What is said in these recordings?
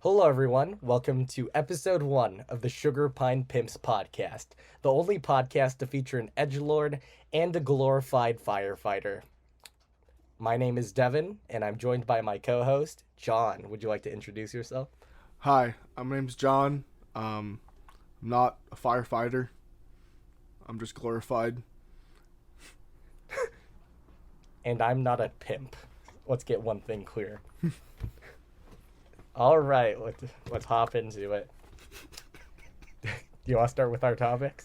Hello, everyone. Welcome to episode 1 of the Pine Pimps Podcast, the only podcast to feature an edgelord and a glorified firefighter. My name is Devin, and I'm joined by my co-host, John. Would you like to introduce yourself? Hi, my name's John. I'm not a firefighter. I'm just glorified. And I'm not a pimp. Let's get one thing clear. All right, let's hop into it. Do you want to start with our topics?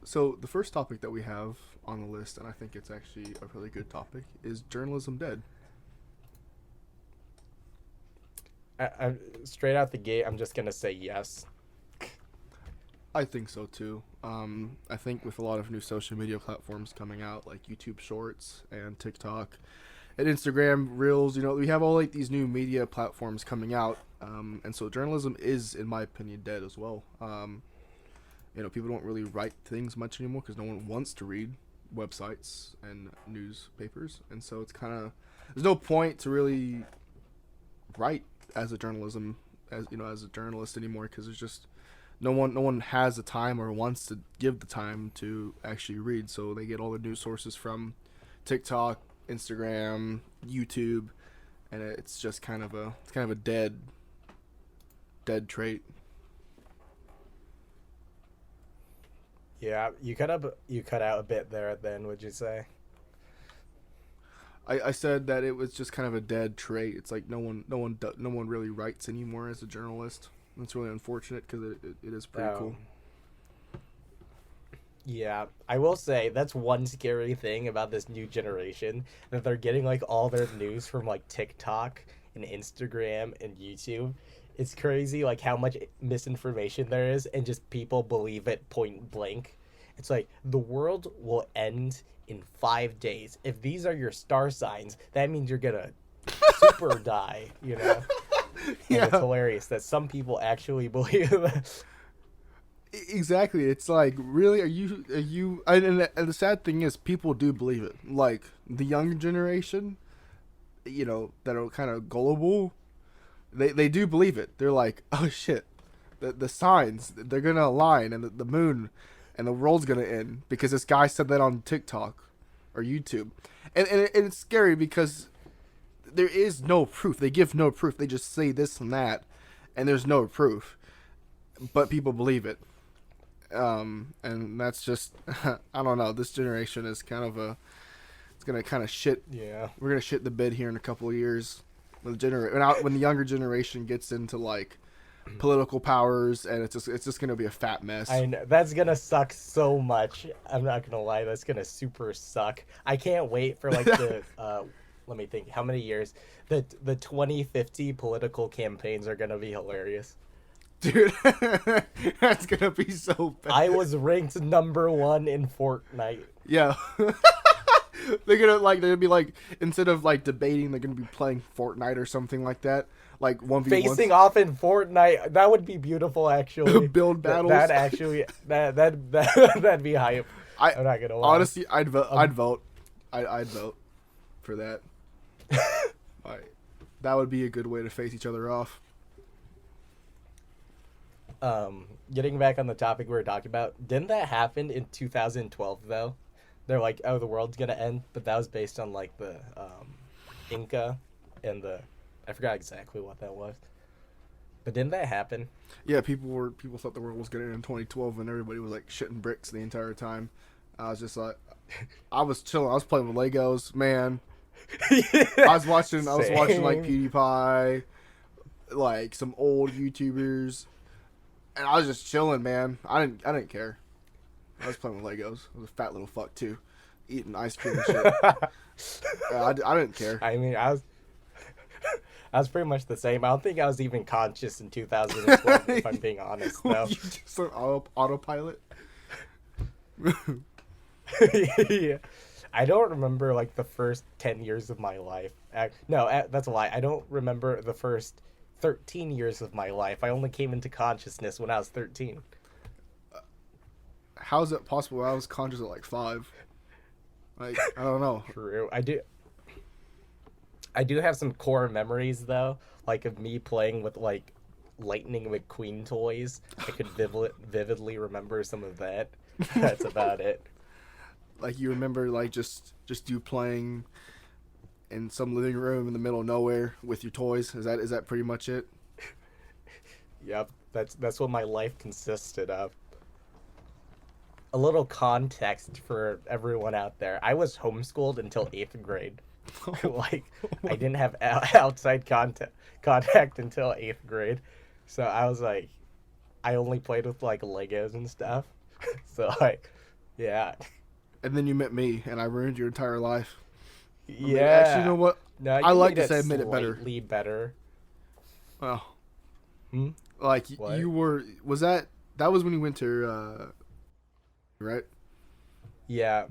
So the first topic that we have on the list, and I think it's actually a really good topic, is journalism dead? I straight out the gate, I'm just gonna say yes. I think so too. I think with a lot of new social media platforms coming out, like YouTube Shorts and TikTok and Instagram Reels, we have all like these new media platforms coming out, and so journalism is, in my opinion, dead as well. People don't really write things much anymore because no one wants to read websites and newspapers, and so it's kind of there's no point to really write as a journalist anymore because there's just no one has the time or wants to give the time to actually read, so they get all the news sources from TikTok, Instagram, YouTube, and it's just kind of a dead trait. Yeah, you cut out a bit there. Then would you say? I said that it was just kind of a dead trait. It's like no one really writes anymore as a journalist. That's really unfortunate because it is pretty cool. Yeah, I will say that's one scary thing about this new generation, that they're getting like all their news from like TikTok and Instagram and YouTube. It's crazy like how much misinformation there is and just people believe it point blank. It's like the world will end in 5 days. If these are your star signs, that means you're gonna super die, Yeah. It's hilarious that some people actually believe that. Exactly. It's like, really, are you and the sad thing is people do believe it. Like the younger generation, that are kind of gullible, they do believe it. They're like, oh shit, the signs, they're gonna align, and the moon and the world's gonna end because this guy said that on TikTok or YouTube. And it's scary because there is no proof. They give no proof. They just say this and that, and there's no proof, but people believe it. And that's just I don't know. This generation is it's gonna kind of shit. Yeah, we're gonna shit the bed here in a couple of years when the younger generation gets into like political powers, and it's just gonna be a fat mess. I know that's gonna suck so much. I'm not gonna lie, that's gonna super suck. I can't wait for like the let me think, how many years the 2050 political campaigns are gonna be hilarious. Dude, that's gonna be so bad. I was ranked number 1 in Fortnite. Yeah. They're gonna be like, instead of like debating, they're gonna be playing Fortnite or something like that. Like 1v1. Facing off in Fortnite. That would be beautiful, actually. Build battles. That'd be hype. I'm not gonna lie. Honestly, I'd vote. I'd vote for that. That would be a good way to face each other off. Getting back on the topic we were talking about, didn't that happen in 2012 though? They're like, oh, the world's gonna end, but that was based on like the Inca and I forgot exactly what that was. But didn't that happen? Yeah, people thought the world was gonna end in 2012, and everybody was like shitting bricks the entire time. I was just like, I was chilling. I was playing with Legos, man. Yeah, I was watching like PewDiePie, like some old YouTubers, and I was just chilling, man. I didn't care. I was playing with Legos. I was a fat little fuck too, eating ice cream and shit. I didn't care. I mean, I was pretty much the same. I don't think I was even conscious in 2012, if I'm being honest, though. You just on autopilot? Yeah. I don't remember, like, the first 10 years of my life. No, that's a lie. I don't remember the first 13 years of my life. I only came into consciousness when I was 13. How is it possible? I was conscious at like 5. Like, I don't know. True. I do. I do have some core memories though, like of me playing with like Lightning McQueen toys. I could vividly remember some of that. That's about it. Like you remember, like just you playing in some living room in the middle of nowhere with your toys. Is that pretty much it? Yep, that's what my life consisted of. A little context for everyone out there. I was homeschooled until 8th grade. Like I didn't have outside contact until 8th grade. So I was like I only played with like Legos and stuff. So like yeah. And then you met me, and I ruined your entire life. Yeah. Actually, you know what? No, I you like made to say I made it better. slightly better. Well, Hmm? like What? you were. Was that was when you went to right? Yeah.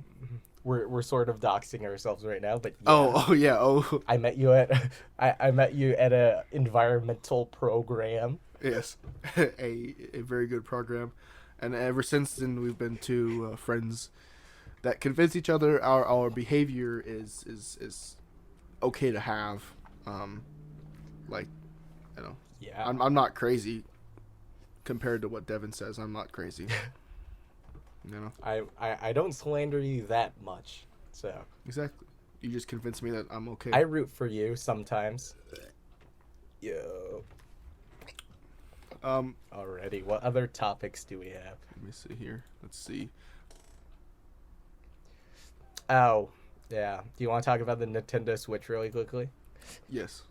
We're sort of doxing ourselves right now, but yeah. Oh yeah. Oh I met you at I met you at a environmental program. yes, a very good program, and ever since then we've been two friends that convince each other our behavior is okay to have. Like, you know, Yeah. I'm not crazy compared to what Devin says. I'm not crazy. You know, I don't slander you that much. So exactly. You just convinced me that I'm okay. I root for you sometimes. Yo. Alrighty, what other topics do we have? Let me see here. Let's see. Oh, yeah. Do you want to talk about the Nintendo Switch really quickly? Yes.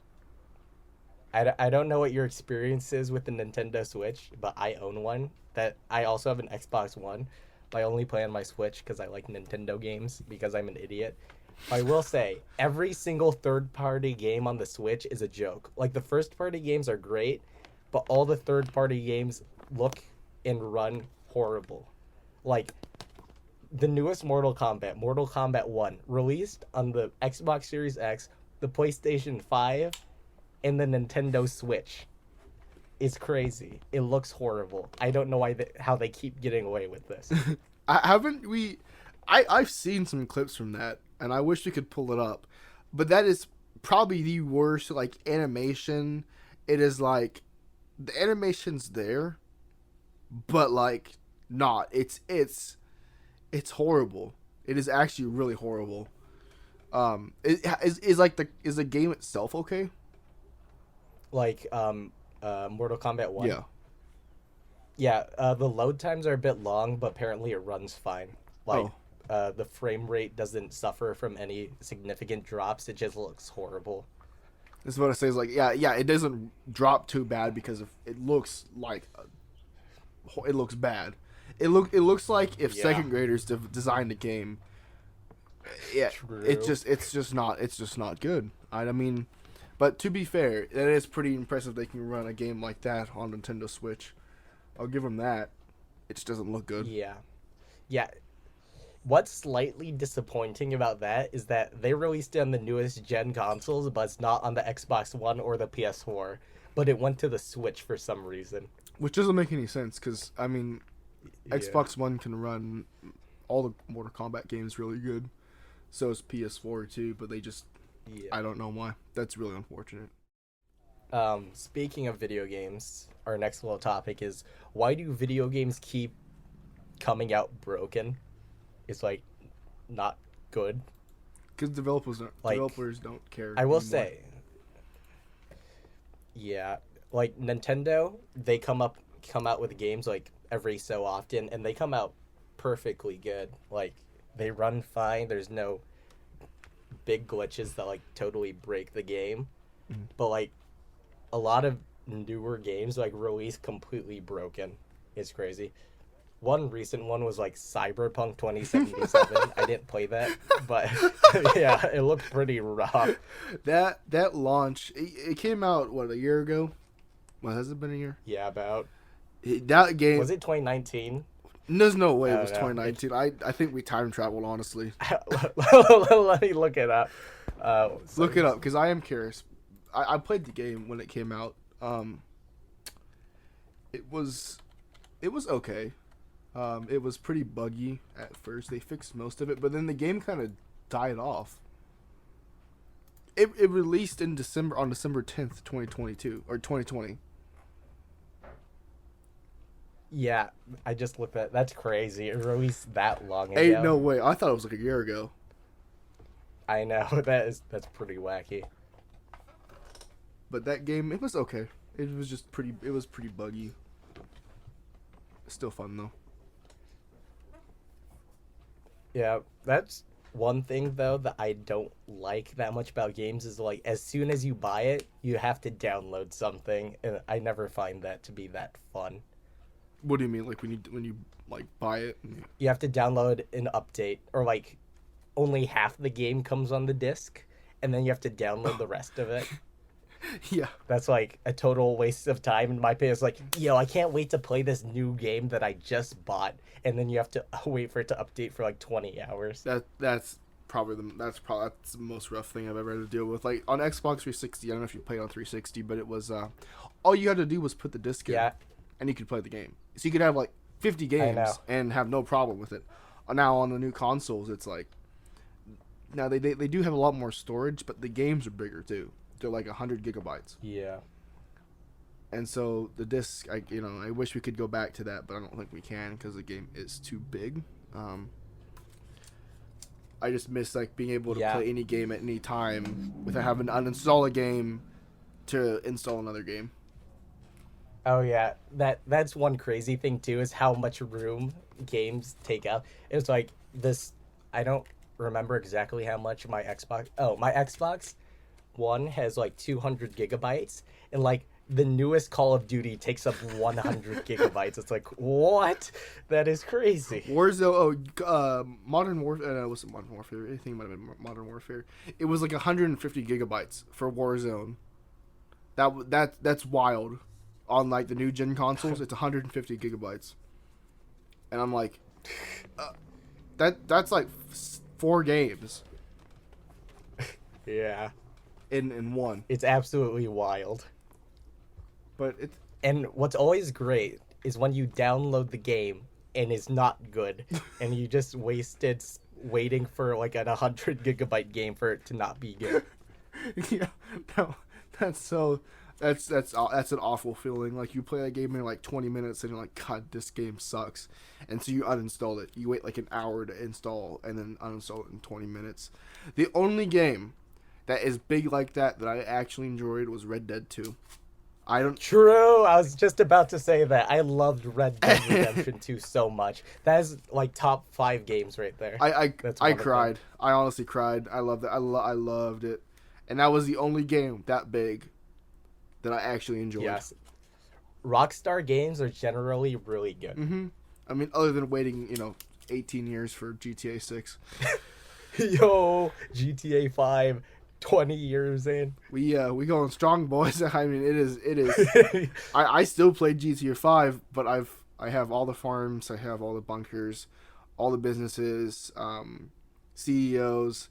I don't know what your experience is with the Nintendo Switch, but I own one. That I also have an Xbox One. But I only play on my Switch because I like Nintendo games because I'm an idiot. I will say, every single third-party game on the Switch is a joke. Like, the first-party games are great, but all the third-party games look and run horrible. Like, the newest Mortal Kombat 1, released on the Xbox Series X, the PlayStation 5, and the Nintendo Switch. Is crazy. It looks horrible. I don't know how they keep getting away with this. I've seen some clips from that, and I wish we could pull it up. But that is probably the worst, like, animation. It is like the animation's there, but like not. It's horrible. It is actually really horrible. Is the game itself okay? Like Mortal Kombat 1. Yeah. Yeah, the load times are a bit long, but apparently it runs fine. Like the frame rate doesn't suffer from any significant drops. It just looks horrible. This is what I say. Is like, yeah, it doesn't drop too bad because it looks like it looks bad. It looks like if second graders designed a game. Yeah, True. it's just not good. I mean, but to be fair, it is pretty impressive they can run a game like that on Nintendo Switch. I'll give them that. It just doesn't look good. Yeah. What's slightly disappointing about that is that they released it on the newest gen consoles, but it's not on the Xbox One or the PS4. But it went to the Switch for some reason. Which doesn't make any sense, because, I mean, Yeah. Xbox One can run all the Mortal Kombat games really good. So is PS4 too, but they just... Yeah. I don't know why. That's really unfortunate. Speaking of video games, our next little topic is, why do video games keep coming out broken? It's like not good. Because developers don't care. I will anymore. say, yeah, like Nintendo, they come out with games like every so often, and they come out perfectly good. Like they run fine. There's no big glitches that like totally break the game. Mhm. But like a lot of newer games like release completely broken. It's crazy. One recent one was like Cyberpunk 2077. I didn't play that, but yeah, it looked pretty rough. That launch, it came out a year ago. What, has it been a year? Yeah, about. That game Was it 2019? There's no way I it was don't know. 2019. I think we time traveled, honestly. Let me look it up. Look it up, because I am curious. I played the game when it came out. It was okay. It was pretty buggy at first. They fixed most of it, but then the game kind of died off. It released in December on December 10th, 2022 or 2020. Yeah, I just looked at that's crazy. It released that long ago. Ain't no way. I thought it was like a year ago. I know that's pretty wacky. But that game, it was okay. It was just pretty. It was pretty buggy. Still fun though. Yeah, that's one thing though that I don't like that much about games is like as soon as you buy it, you have to download something, and I never find that to be that fun. What do you mean? Like when you like buy it? You have to download an update, or like only half the game comes on the disc, and then you have to download the rest of it. Yeah. That's like a total waste of time. In my opinion, it's like, I can't wait to play this new game that I just bought, and then you have to wait for it to update for like 20 hours. That's probably the most rough thing I've ever had to deal with. Like on Xbox 360, I don't know if you played on 360, but it was all you had to do was put the disc in, and you could play the game. So you could have like 50 games and have no problem with it. Now on the new consoles, it's like now they do have a lot more storage, but the games are bigger too. They're like 100 gigabytes. Yeah. And so the disc, I wish we could go back to that, but I don't think we can because the game is too big. I just miss like being able to play any game at any time without having to uninstall a game to install another game. Oh yeah, that's one crazy thing too is how much room games take up. It's like this. I don't remember exactly how much my Xbox. Oh, my Xbox One has like 200 gigabytes, and like the newest Call of Duty takes up 100 gigabytes. It's like, what? That is crazy. Warzone, Modern Warfare, no, it wasn't Modern Warfare. Anything might have been Modern Warfare. It was like 150 gigabytes for Warzone. That's wild. On like the new gen consoles, it's 150 gigabytes. And I'm like, that's like 4 games. Yeah. In one. It's absolutely wild. But it's And what's always great is when you download the game and it's not good, and you just wasted waiting for like an 100 gigabyte game for it to not be good. Yeah, no, that's an awful feeling. Like you play that game in like 20 minutes and you're like, God, this game sucks, and so you uninstall it. You wait like an hour to install and then uninstall it in 20 minutes. The only game that is big like that I actually enjoyed was Red Dead 2. True. I was just about to say that. I loved Red Dead Redemption 2 so much. That is like top 5 games right there. I cried. I honestly cried. I loved it. I loved it. And that was the only game that big that I actually enjoyed. Yes. Rockstar games are generally really good. Mm-hmm. I mean, other than waiting, 18 years for GTA 6. Yo, GTA 5. 20 years in. We going strong, boys. I mean, it is. I still play GTA 5, but I have all the farms, I have all the bunkers, all the businesses, CEOs,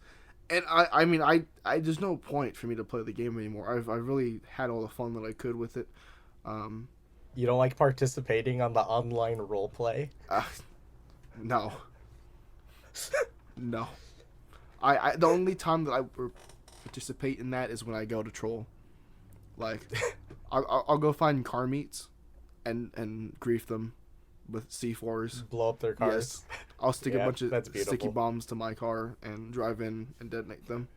and I mean there's no point for me to play the game anymore. I've really had all the fun that I could with it. You don't like participating on the online role play? No. No. I the only time that I participate in that is when I go to troll. Like, I'll go find car meets and grief them with C4s. Blow up their cars. Yes. I'll stick a bunch of sticky beautiful. bombs to my car and drive in and detonate them.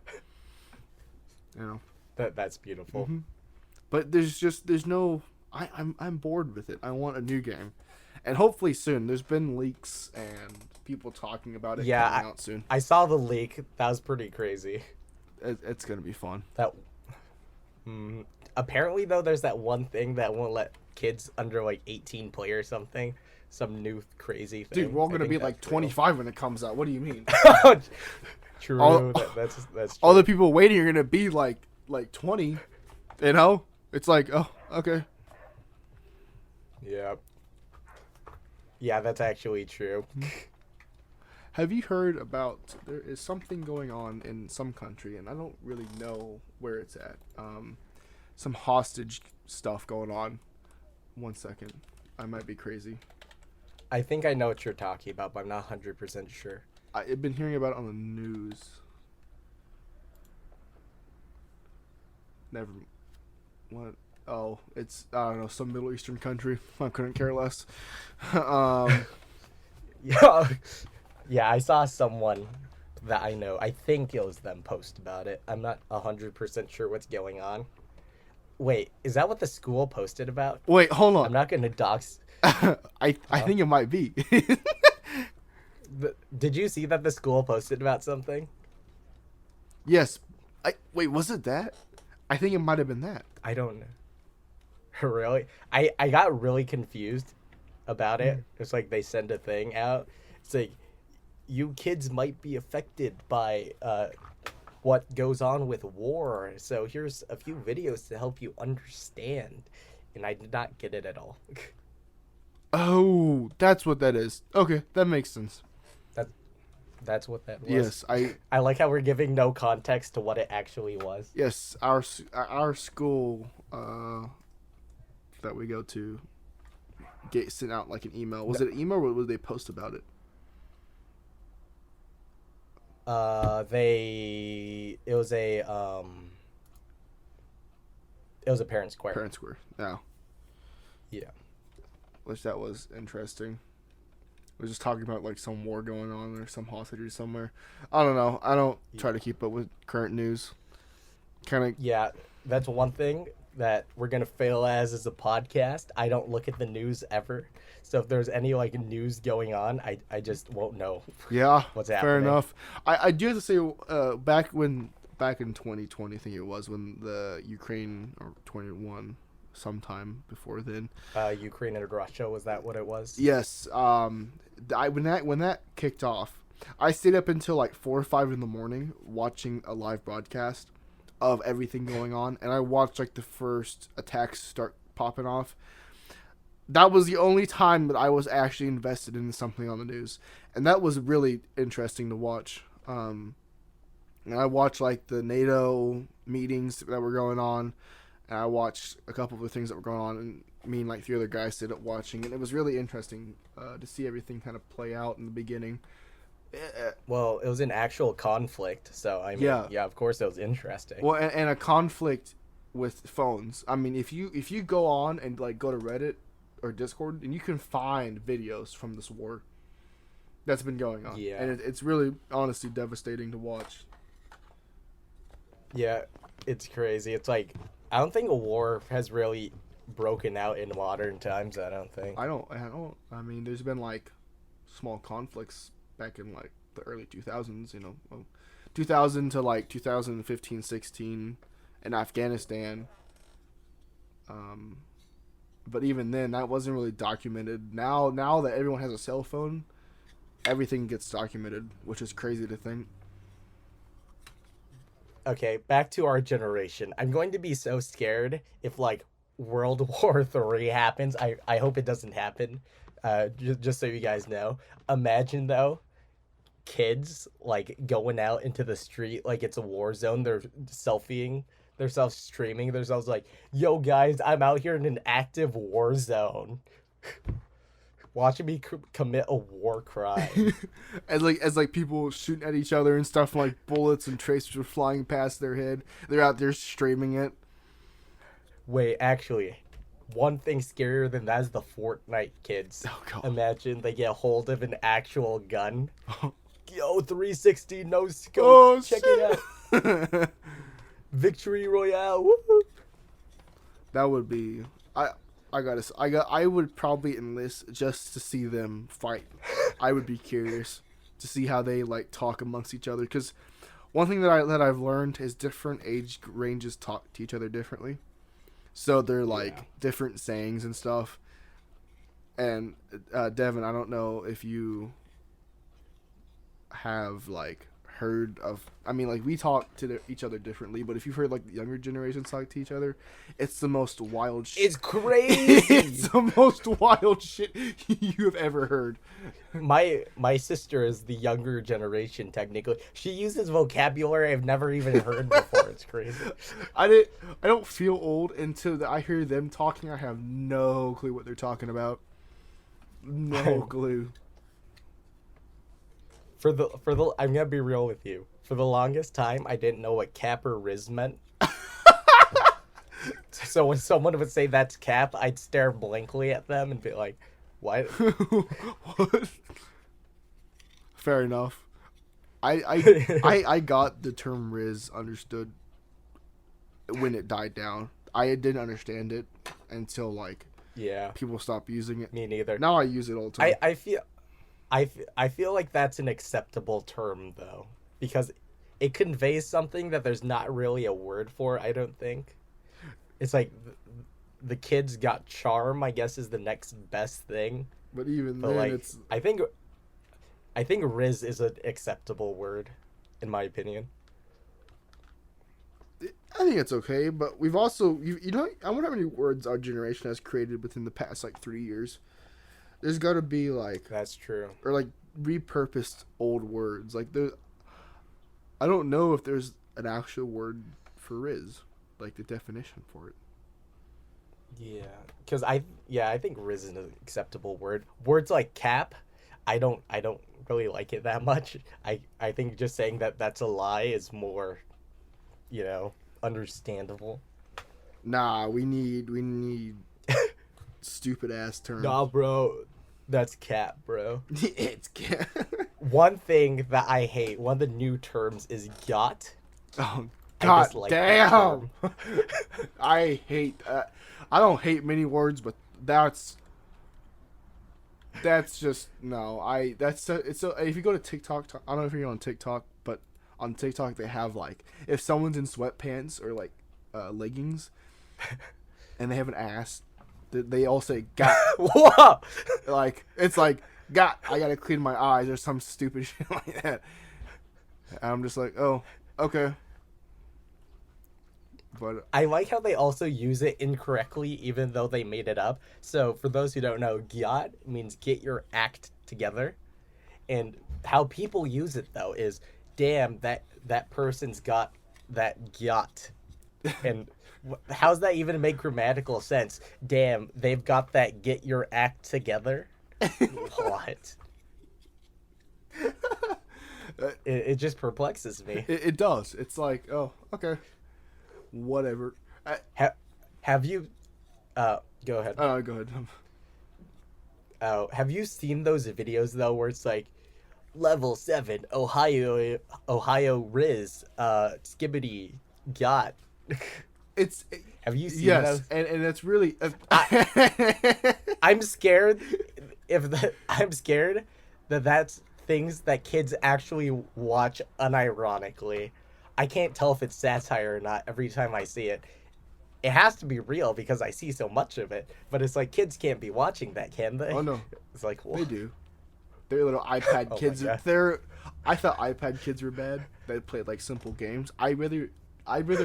That's beautiful. Mm-hmm. But there's no. I'm bored with it. I want a new game, and hopefully soon. There's been leaks and people talking about it coming out soon. I saw the leak. That was pretty crazy. It's gonna be fun. Apparently though, there's that one thing that won't let kids under like 18 play or something. Some new crazy thing. Dude, we're all gonna be like 25 when it comes out. What do you mean? True. That's true. All the people waiting are gonna be like 20. It's like, oh, okay. Yeah. Yeah, that's actually true. Have you heard about there is something going on in some country, and I don't really know where it's at. Some hostage stuff going on. 1 second. I might be crazy. I think I know what you're talking about, but I'm not 100% sure. I've been hearing about it on the news. Never. What? Oh, it's I don't know, some Middle Eastern country. I couldn't care less. Yeah, yeah. I saw someone that I know. I think it was them post about it. I'm not 100% sure what's going on. Wait, is that what the school posted about? Wait, hold on. I'm not gonna dox. I think it might be. Did you see that the school posted about something? Yes. Wait, was it that? I think it might have been that. I don't know. Really? I got really confused about it. It's like they send a thing out. It's like, you kids might be affected by what goes on with war. So here's a few videos to help you understand. And I did not get it at all. Oh, that's what that is. Okay, that makes sense. That's what that was. Yes, I like how we're giving no context to what it actually was. Yes, our school that we go to sent out like an email. Was it an email or would they post about it? It was a parent square. Parent square. Yeah. Yeah. Which that was interesting. We're just talking about like some war going on or some hostages somewhere. I don't know. I don't try to keep up with current news. Yeah, that's one thing that we're gonna fail as a podcast. I don't look at the news ever. So if there's any like news going on, I just won't know. Yeah, what's happening. Fair enough. I do have to say, back in 2020, I think it was when the Ukraine or 21. Sometime before then. Ukraine and Russia, was that what it was? Yes. When that kicked off, I stayed up until like 4 or 5 in the morning watching a live broadcast of everything going on, and I watched like the first attacks start popping off. That was the only time that I was actually invested in something on the news, and that was really interesting to watch. And I watched like the NATO meetings that were going on. And I watched a couple of the things that were going on, and me and like 3 other guys stayed up watching, and it was really interesting to see everything kind of play out in the beginning. Well, it was an actual conflict, so I mean, yeah, of course it was interesting. Well, and a conflict with phones. I mean, if you go on and like go to Reddit or Discord, and you can find videos from this war that's been going on. Yeah, and it's really honestly devastating to watch. Yeah, it's crazy. It's like, I don't think a war has really broken out in modern times. I don't think. I don't. I mean, there's been like small conflicts back in like the early 2000s. 2000 to like 2015, 16 in Afghanistan. But even then, that wasn't really documented. Now that everyone has a cell phone, everything gets documented, which is crazy to think. Okay, back to our generation. I'm going to be so scared if like World War III happens. I hope it doesn't happen. Just so you guys know. Imagine though, kids like going out into the street like it's a war zone. They're selfieing themselves, streaming themselves like, "Yo guys, I'm out here in an active war zone." Watching me commit a war crime. as people shooting at each other and stuff, like bullets and tracers are flying past their head. They're out there streaming it. Wait, actually, one thing scarier than that is the Fortnite kids. Oh, God. Imagine they get hold of an actual gun. Yo, 360 no scope. Oh, check shit. it out. Victory Royale. Woo-hoo. That would be. I would probably enlist just to see them fight. I would be curious to see how they like talk amongst each other, because one thing that I've learned is different age ranges talk to each other differently. So they're like different sayings and stuff. And Devin, I don't know if you have like heard of, I mean, like we talk to each other differently, but if you've heard like the younger generations talk to each other, it's the most wild shit. It's crazy. It's the most wild shit you have ever heard. My sister is the younger generation technically. She uses vocabulary I've never even heard before. It's crazy. I don't feel old until I hear them talking. I have no clue what they're talking about. No clue. I'm gonna be real with you. For the longest time, I didn't know what cap or riz meant. So when someone would say that's cap, I'd stare blankly at them and be like, "What?" What? Fair enough. I got the term Riz understood when it died down. I didn't understand it until like Yeah, people stopped using it. me neither. Now I use it all the time. I feel like that's an acceptable term though, because it conveys something that there's not really a word for. I don't think. It's like the kids got charm. I guess is the next best thing. But even But then, like, it's I think Riz is an acceptable word, in my opinion. I think it's okay. But we've also you know I wonder how many words our generation has created within the past like 3 years. There's got to be like That's true. or like repurposed old words. Like there, I don't know if there's an actual word for Riz, like the definition for it. Yeah, because I think Riz is an acceptable word. Words like cap, I don't really like it that much. I think just saying that that's a lie is more, understandable. Nah, we need stupid ass terms. Nah, bro, that's cap, bro. It's One thing that I hate, one of the new terms is yacht. oh I god dislike that damn! term. I hate. I don't hate many words, but that's just no. It's so if you go to TikTok, I don't know if you're on TikTok, but on TikTok they have like if someone's in sweatpants or like leggings, and they have an ass, they all say "got." Whoa! Like it's like "got." I gotta clean my eyes or some stupid shit like that. And I'm just like, oh, okay. But I like how they also use it incorrectly, even though they made it up. So, for those who don't know, gyat means get your act together. And how people use it, though, is, damn, that person's got that gyat. And how's that even make grammatical sense? Damn, they've got that get your act together? What? It just perplexes me. it does. It's like, oh, okay. Whatever. Have you... go ahead. Go ahead. Oh, have you seen those videos though where it's like level 7 Ohio Riz skibbity got have you seen yes, those? and it's really I'm scared I'm scared that that's things that kids actually watch unironically. I can't tell if it's satire or not every time I see it. It has to be real because I see so much of it. But it's like kids can't be watching that, can they? Oh no, it's like well, they do. They're little iPad Oh kids. my God. I thought iPad kids were bad. They played like simple games. I'd rather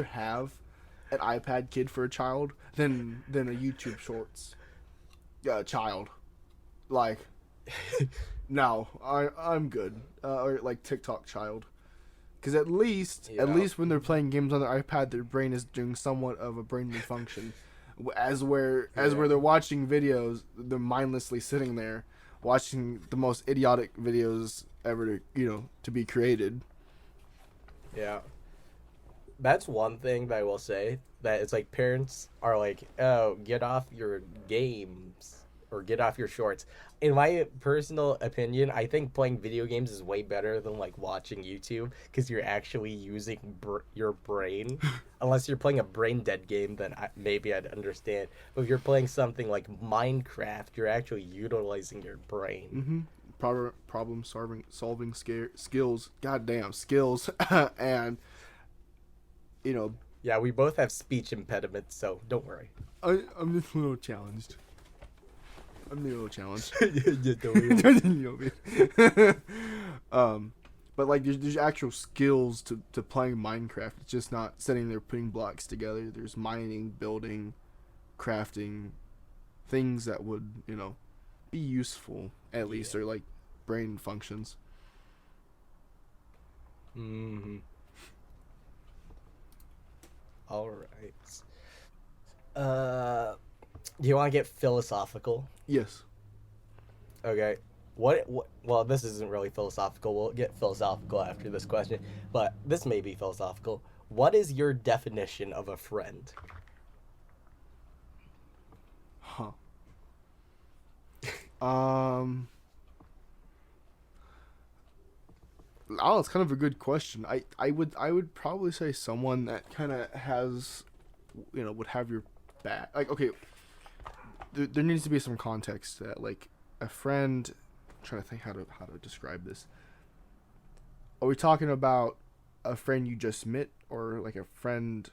have an iPad kid for a child than a YouTube Shorts child. Like, no, I'm good. Or like TikTok child. Because at least when they're playing games on their iPad, their brain is doing somewhat of a brainly function. As where they're watching videos, they're mindlessly sitting there watching the most idiotic videos ever to be created. Yeah. That's one thing that I will say, that it's like parents are like, oh, get off your games or get off your shorts. In my personal opinion, I think playing video games is way better than like watching YouTube because you're actually using your brain. Unless you're playing a brain dead game, then maybe I'd understand. But if you're playing something like Minecraft, you're actually utilizing your brain. Mm-hmm. Problem solving skills. Goddamn skills. And Yeah, we both have speech impediments, so don't worry. I'm just a little challenged. You don't But like there's actual skills to playing Minecraft. It's just not sitting there putting blocks together. There's mining, building, crafting, things that would be useful at least, or like brain functions. Mm-hmm. All right. Do you want to get philosophical? Yes. Okay. What? Well, this isn't really philosophical. We'll get philosophical after this question, but this may be philosophical. What is your definition of a friend? Um, oh, it's kind of a good question. I would probably say someone that kind of has, would have your back. Like, okay, there needs to be some context to that. Like, a friend. I'm trying to think how to describe this. Are we talking about a friend you just met, or like a friend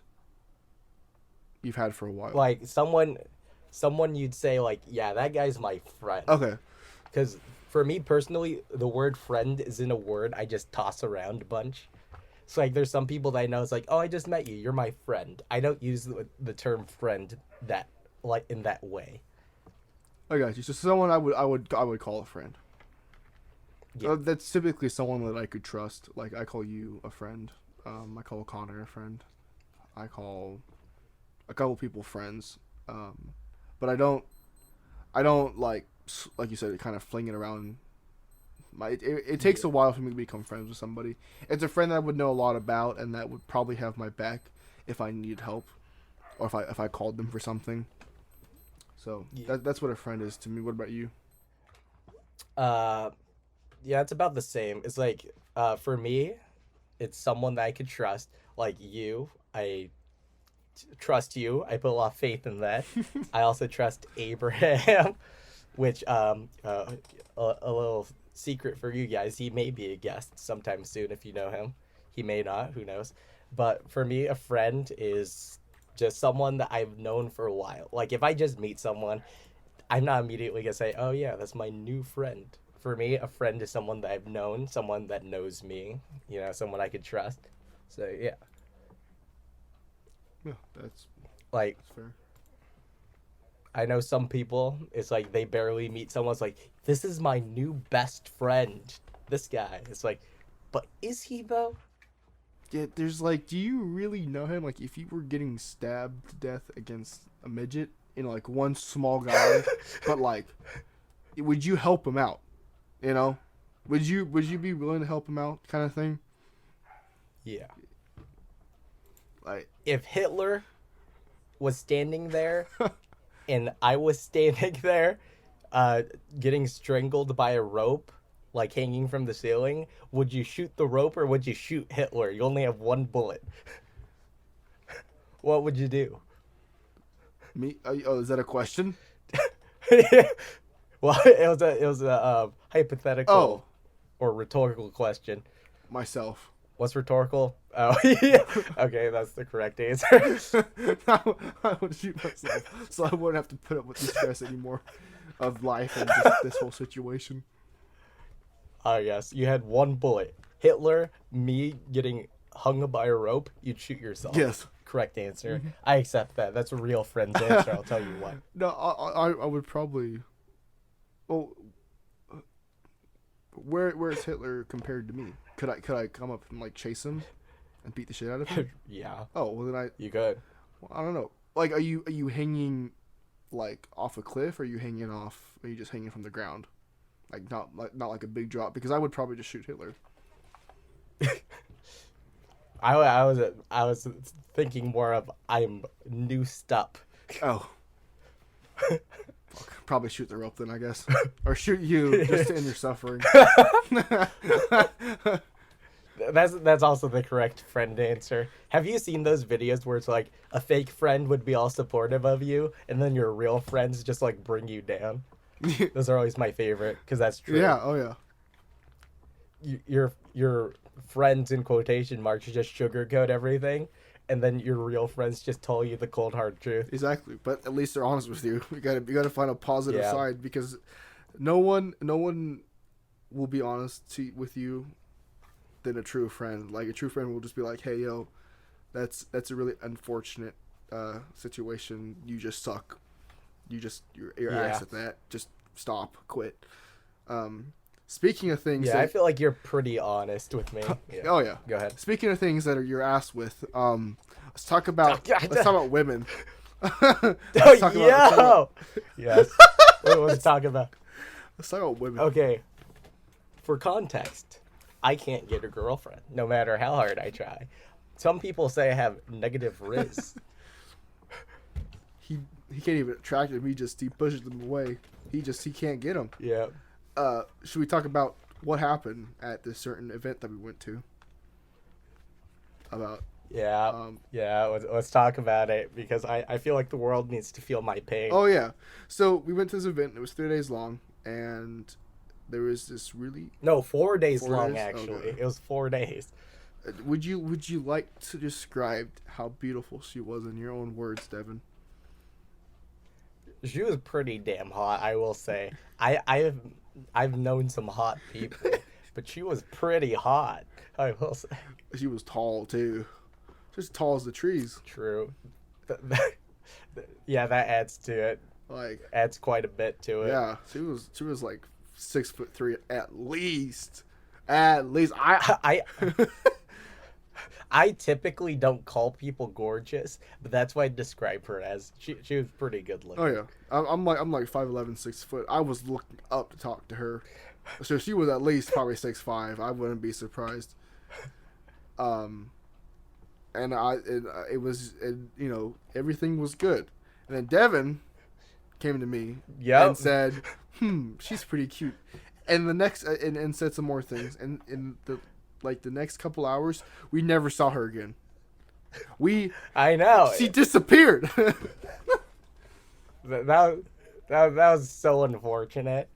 you've had for a while? Like someone you'd say like, yeah, that guy's my friend. Okay. Because for me personally, the word friend isn't a word I just toss around a bunch. So like, there's some people that I know. It's like, oh, I just met you. You're my friend. I don't use the term friend that like in that way. I got you. So someone I would call a friend. Yeah. That's typically someone that I could trust. Like, I call you a friend. I call Connor a friend. I call a couple people friends. But I don't like you said, kind of fling it around. It takes a while for me to become friends with somebody. It's a friend that I would know a lot about and that would probably have my back if I needed help, or if I called them for something. So that's what a friend is to me. What about you? Yeah, it's about the same. It's like, for me, it's someone that I could trust. Like you, I trust you. I put a lot of faith in that. I also trust Abraham, which a little secret for you guys. He may be a guest sometime soon if you know him. He may not. Who knows? But for me, a friend is just someone that I've known for a while. Like, if I just meet someone, I'm not immediately gonna say, "Oh yeah, that's my new friend." For me, a friend is someone that I've known, someone that knows me, someone I could trust. So yeah, Yeah, that's like fair. I know some people, it's like they barely meet someone. It's like, this is my new best friend. This guy. It's like, but is he though? Yeah, there's like, do you really know him? Like, if you were getting stabbed to death against a midget, like one small guy, but like, would you help him out? Would you be willing to help him out, kind of thing? Yeah. Like, if Hitler was standing there and I was standing there, getting strangled by a rope, like hanging from the ceiling, would you shoot the rope or would you shoot Hitler? You only have one bullet. What would you do? me? Oh, is that a question? Well, it was a hypothetical or rhetorical question. Myself. What's rhetorical? Oh, yeah. Okay, that's the correct answer. I would shoot myself, so I wouldn't have to put up with the stress anymore of life and just this whole situation. Yes, you had one bullet. Hitler, me getting hung by a rope, you'd shoot yourself. Yes. Correct answer. Mm-hmm. I accept that. That's a real friend's answer, I'll tell you what. No, I would probably... Well, where is Hitler compared to me? Could I come up and like chase him and beat the shit out of him? Yeah. Oh, well then You could. Well, I don't know. Like, are you hanging like off a cliff, or are you just hanging from the ground? Not like a big drop, because I would probably just shoot Hitler. I was thinking more of I'm noosed up. Oh. Probably shoot the rope then, I guess. Or shoot you just to end your suffering. That's also the correct friend answer. Have you seen those videos where it's like a fake friend would be all supportive of you and then your real friends just like bring you down? Those are always my favorite because that's true. Yeah, oh yeah. Your friends in quotation marks just sugarcoat everything, and then your real friends just tell you the cold hard truth. Exactly, but at least they're honest with you. You gotta find a positive side, because no one will be honest with you than a true friend. Like, a true friend will just be like, "Hey, yo, that's a really unfortunate situation. You just suck. You're ass at that. Just stop, quit." Speaking of things, I feel like you're pretty honest with me. Yeah. Oh yeah, go ahead. Speaking of things that are your ass with, let's talk about women. Yes. Let's talk about. Let's talk about women. Okay. For context, I can't get a girlfriend, no matter how hard I try. Some people say I have negative riz. He can't even attract them. He pushes them away. He can't get them. Yeah. Should we talk about what happened at this certain event that we went to? About Let's talk about it because I feel like the world needs to feel my pain. Oh yeah, so we went to this event. It was 3 days long, and there was this really 4 days 4 long days? actually. Okay. It was 4 days. Would you like to describe how beautiful she was in your own words, Devin? She was pretty damn hot, I will say. I've known some hot people, but she was pretty hot, I will say. She was tall too, just tall as the trees. True. Yeah, that adds to it. Like Adds quite a bit to it. yeah, she was like 6'3" at least. At least I typically don't call people gorgeous, but that's what I describe her as. She was pretty good looking. Oh yeah, I'm like 5'11", 6 foot. I was looking up to talk to her, so she was at least probably 6'5". I wouldn't be surprised. And everything was good, and then Devin came to me and said, she's pretty cute, and the next and said some more things, and in the next couple hours, we never saw her again. I know. She disappeared. that was so unfortunate.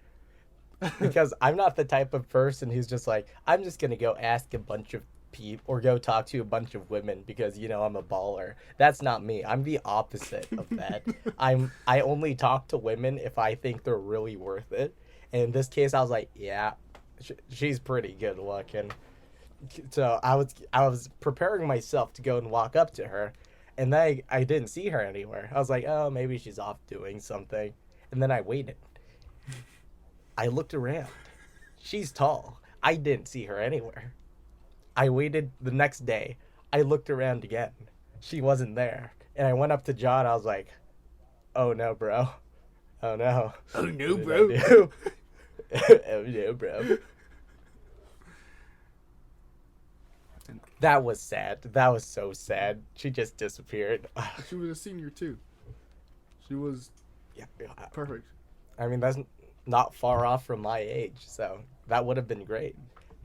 Because I'm not the type of person who's just like, I'm just going to go ask a bunch of people or go talk to a bunch of women because, I'm a baller. That's not me. I'm the opposite of that. I only talk to women if I think they're really worth it. And in this case, I was like, yeah, she's pretty good looking. So I was preparing myself to go and walk up to her, and then I didn't see her anywhere. I was like, oh, maybe she's off doing something. And then I waited. I looked around. She's tall. I didn't see her anywhere. I waited the next day. I looked around again. She wasn't there. And I went up to John. I was like, oh no, bro. Oh no. Oh no, What bro. did I do? Oh no, bro. That was sad. That was so sad. She just disappeared. She was a senior too. She was perfect. I mean, that's not far off from my age, so that would have been great.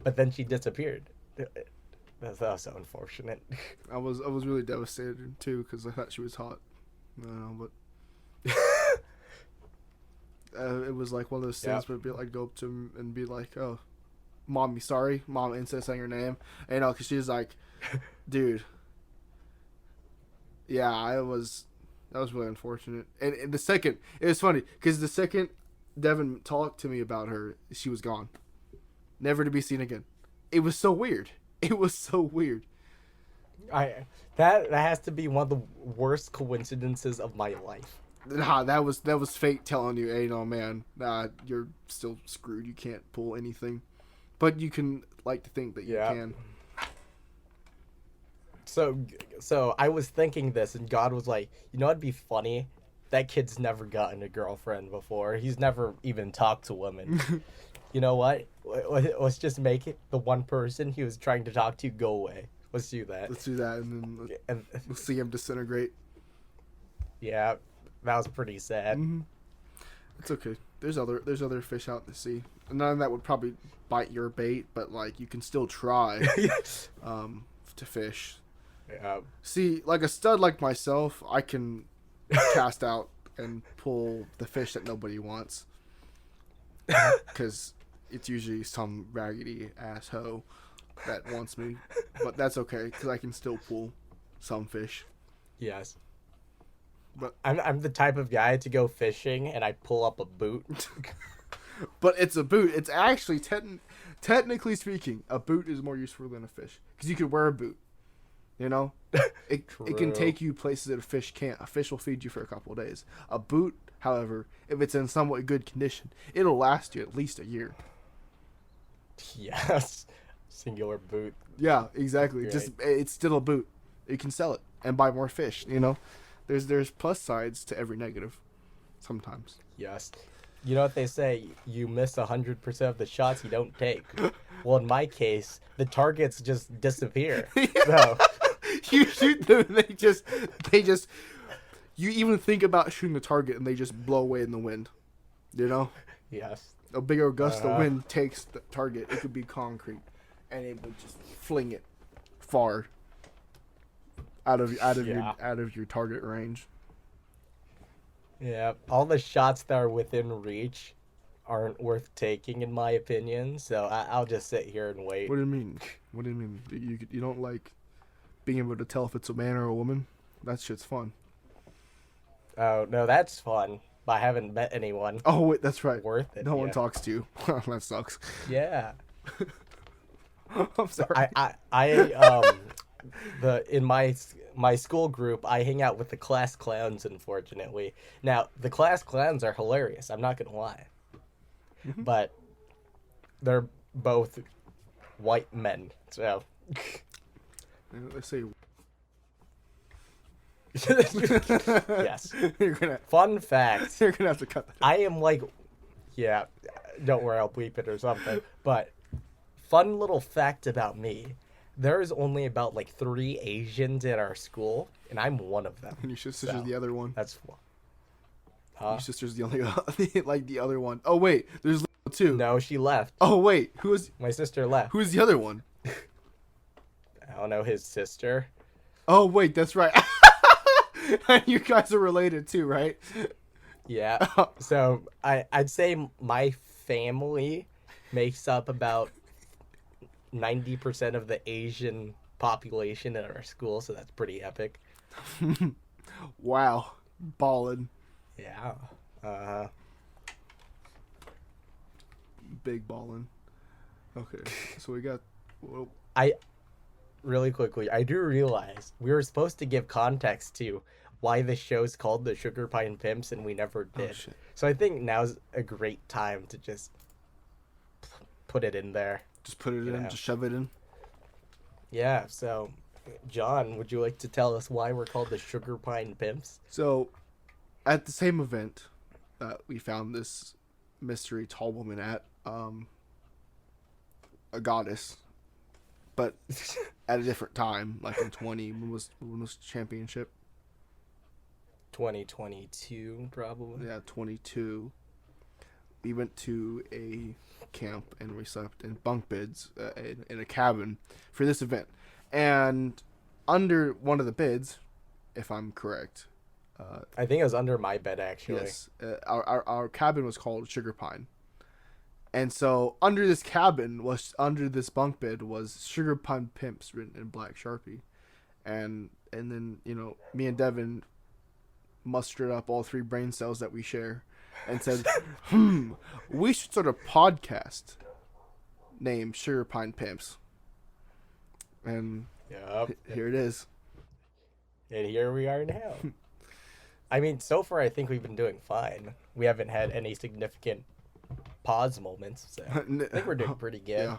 But then she disappeared. That was so unfortunate. I was really devastated too because I thought she was hot. But it was like one of those things where it'd be like go up to him and be like, "Oh, mommy, sorry, mom," instead of saying her name, and because she's like, "Dude, yeah, that was really unfortunate." And it was funny because the second Devin talked to me about her, she was gone, never to be seen again. It was so weird. It was so weird. That has to be one of the worst coincidences of my life. Nah, that was fate telling you, "Hey, no, man, you're still screwed. You can't pull anything." But you can like to think that you can. So I was thinking this, and God was like, it'd be funny. That kid's never gotten a girlfriend before. He's never even talked to women. You know what? Let's just make it the one person he was trying to talk to go away. Let's do that. Let's do that, and then we'll see him disintegrate. Yeah, that was pretty sad. Mm-hmm. It's okay. There's other fish out in the sea. None of that would probably bite your bait, but like you can still try to fish. Yeah. See, like a stud like myself, I can cast out and pull the fish that nobody wants, because it's usually some raggedy ass hoe that wants me. But that's okay, because I can still pull some fish. Yes. But I'm the type of guy to go fishing and I pull up a boot. But it's a boot. It's actually technically speaking, a boot is more useful than a fish because you could wear a boot. It can take you places that a fish can't. A fish will feed you for a couple of days. A boot, however, if it's in somewhat good condition, it'll last you at least a year. Yes, singular boot. Yeah, exactly. Right. Just it's still a boot. You can sell it and buy more fish. There's plus sides to every negative. Sometimes. Yes. You know what they say? You miss 100% of the shots you don't take. Well, in my case, the targets just disappear. So you shoot them, and they just. You even think about shooting the target, and they just blow away in the wind. You know, Yes. a bigger gust of wind takes the target. It could be concrete, and it would just fling it far out of your target range. Yeah. All the shots that are within reach aren't worth taking, in my opinion. So I'll just sit here and wait. What do you mean? What do you mean? You don't like being able to tell if it's a man or a woman? That shit's fun. Oh no, that's fun. But I haven't met anyone. Oh wait, that's right. Worth it. No one talks to you. That sucks. Yeah. I'm sorry. In my school group, I hang out with the class clowns. Unfortunately, now the class clowns are hilarious. I'm not gonna lie, but they're both white men. So Let's say. yes. Fun fact. You're gonna have to cut that. I am like, yeah. Don't worry, I'll bleep it or something. But fun little fact about me. There's only about like 3 Asians in our school, and I'm one of them. And your sister's the other one. That's your sister's the only like the other one. Oh wait, there's two. No, she left. Oh wait, My sister left. Who's the other one? I don't know, his sister. Oh wait, that's right. You guys are related too, right? Yeah. So I'd say my family makes up about 90% of the Asian population in our school, so that's pretty epic. Wow, ballin'. Yeah. Big ballin'. Okay, so we got. Whoa. Really quickly, I do realize we were supposed to give context to why the show's called the Sugar Pine Pimps, and we never did. Oh, so I think now's a great time to just put it in there. Just put it in, just shove it in. Yeah, so, John, would you like to tell us why we're called the Sugar Pine Pimps? So, at the same event that we found this mystery tall woman at, a goddess, but at a different time, like in when was championship? 2022, probably. Yeah, 22. We went to a camp and we slept in bunk beds in a cabin for this event. And under one of the beds, if I'm correct. I think it was under my bed, actually. Yes. Our cabin was called Sugar Pine. And so under this bunk bed was Sugar Pine Pimps written in black Sharpie. And then, me and Devin mustered up all 3 brain cells that we share and said, we should start a podcast named Sugar Pine Pimps. And here it is. And here we are now. I mean, so far I think we've been doing fine. We haven't had any significant pause moments, so I think we're doing pretty good.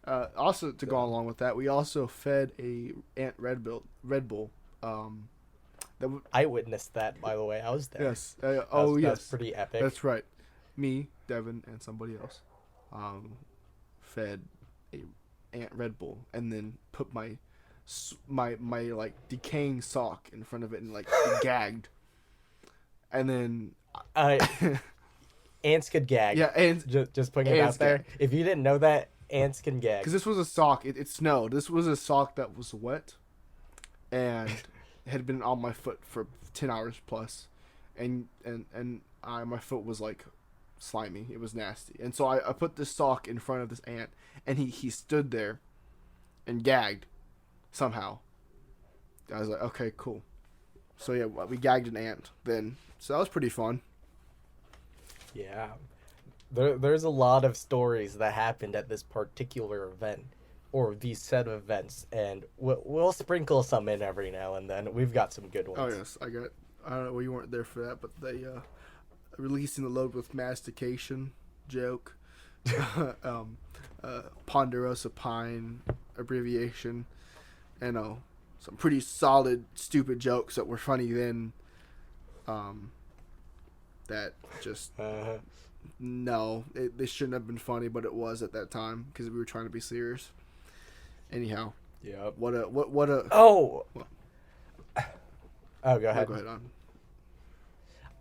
Yeah. Also, to go along with that, we also fed a Ant Red Bull. I witnessed that, by the way. I was there. Yes. Yes. That's pretty epic. That's right. Me, Devin, and somebody else fed a Ant Red Bull, and then put my like decaying sock in front of it and like it gagged. And then ants could gag. Yeah, ants. Just putting it out there. Gag. If you didn't know that, ants can gag. Because this was a sock. It snowed. This was a sock that was wet, and had been on my foot for 10 hours plus, and my foot was like slimy. It was nasty, and so I put this sock in front of this ant, and he stood there, and gagged, somehow. I was like, okay, cool. So yeah, we gagged an ant then. So that was pretty fun. Yeah. There's a lot of stories that happened at this particular event, or these set of events, and we'll sprinkle some in every now and then. We've got some good ones. Oh yes, I don't know, well, you weren't there for that, but they releasing the load with mastication joke, Ponderosa Pine abbreviation, and some pretty solid stupid jokes that were funny then. That just no, they shouldn't have been funny, but it was at that time because we were trying to be serious. Anyhow, yeah. What a oh, go ahead. Go ahead on.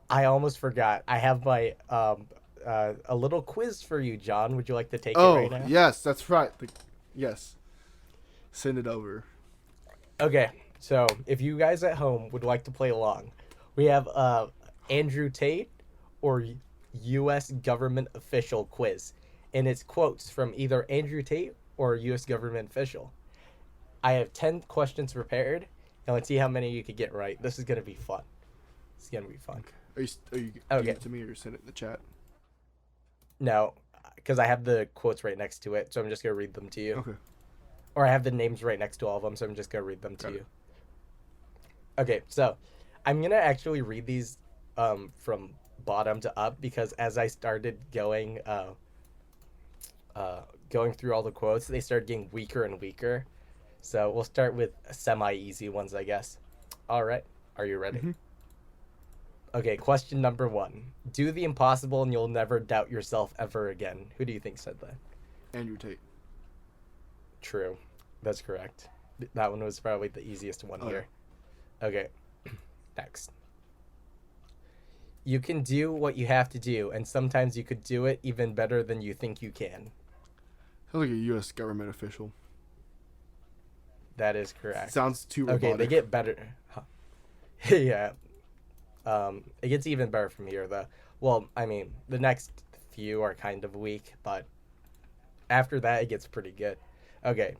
I almost forgot. I have my a little quiz for you, John. Would you like to take it Oh, right now? yes, that's right. Yes. Send it over. Okay, so if you guys at home would like to play along, we have Andrew Tate or U.S. government official quiz, and it's quotes from either Andrew Tate or a U.S. government official. I have 10 questions prepared, and let's see how many you could get right. This is gonna be fun. It's gonna be fun. Are you Okay. giving it to me or send it in the chat? No, because I have the quotes right next to it, so I'm just gonna read them to you. Okay. Or I have the names right next to all of them, so I'm just gonna read them to Got you. it. Okay, so I'm gonna actually read these from bottom to up because as I started going through all the quotes, they started getting weaker and weaker. So we'll start with semi-easy ones, I guess. All right, are you ready? Mhm. Okay, question number 1. Do the impossible and you'll never doubt yourself ever again. Who do you think said that? Andrew Tate. True. That's correct. That one was probably the easiest one Oh, here. Okay. Next. You can do what you have to do, and sometimes you could do it even better than you think you can. Sounds like a U.S. government official. That is correct. Sounds too robotic. Okay, they get better. Huh. Yeah. It gets even better from here, though. Well, I mean, the next few are kind of weak, but after that, it gets pretty good. Okay.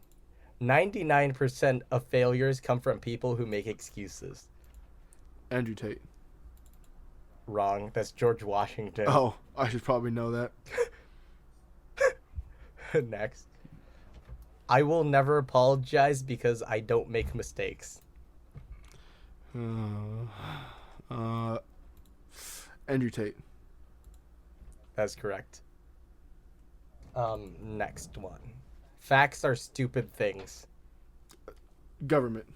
99% of failures come from people who make excuses. Andrew Tate. Wrong. That's George Washington. Oh, I should probably know that. Next. I will never apologize because I don't make mistakes. Andrew Tate. That's correct. Next one. Facts are stupid things. Government.